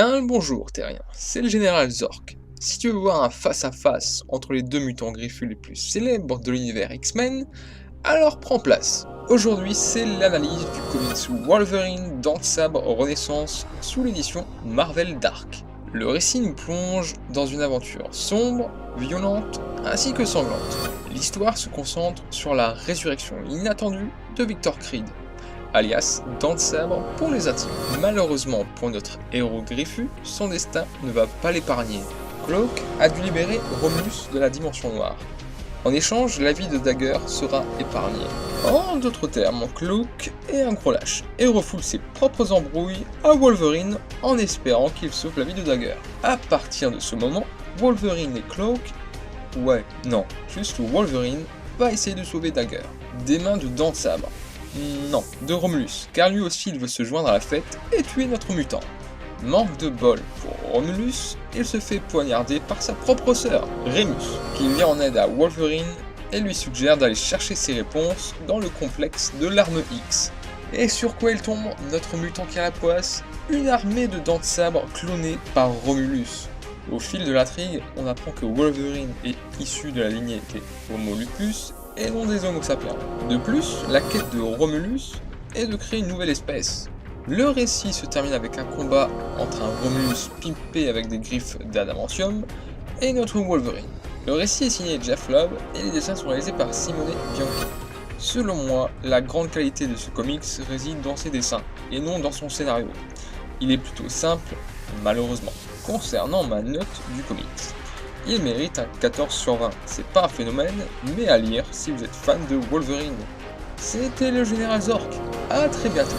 Bien le bonjour terrien, c'est le général Zork. Si tu veux voir un face-à-face entre les deux mutants griffus les plus célèbres de l'univers X-Men, alors prends place. Aujourd'hui c'est l'analyse du comics Wolverine Dents de Sabre Renaissance sous l'édition Marvel Dark. Le récit nous plonge dans une aventure sombre, violente ainsi que sanglante. L'histoire se concentre sur la résurrection inattendue de Victor Creed, alias Dents de Sabre pour les intimes. Malheureusement pour notre héros griffu, son destin ne va pas l'épargner. Cloak a dû libérer Romulus de la dimension noire. En échange, la vie de Dagger sera épargnée. En d'autres termes, Cloak est un gros lâche et refoule ses propres embrouilles à Wolverine en espérant qu'il sauve la vie de Dagger. À partir de ce moment, Wolverine et Cloak, juste Wolverine, va essayer de sauver Dagger des mains de Dents de Sabre. Non, de Romulus, car lui aussi il veut se joindre à la fête et tuer notre mutant. Manque de bol pour Romulus, il se fait poignarder par sa propre sœur, Remus, qui vient en aide à Wolverine et lui suggère d'aller chercher ses réponses dans le complexe de l'arme X. Et sur quoi il tombe, notre mutant qui a la poisse? Une armée de Dents de Sabre clonée par Romulus. Au fil de l'intrigue, on apprend que Wolverine est issu de la lignée des Homo lupus et non des Homo sapiens. De plus, la quête de Romulus est de créer une nouvelle espèce. Le récit se termine avec un combat entre un Romulus pimpé avec des griffes d'adamantium et notre Wolverine. Le récit est signé Jeff Lobb et les dessins sont réalisés par Simone Bianchi. Selon moi, la grande qualité de ce comics réside dans ses dessins et non dans son scénario. Il est plutôt simple, malheureusement. Concernant ma note du comics, il mérite un 14 sur 20. C'est pas un phénomène, mais à lire si vous êtes fan de Wolverine. C'était le général Zork. À très bientôt.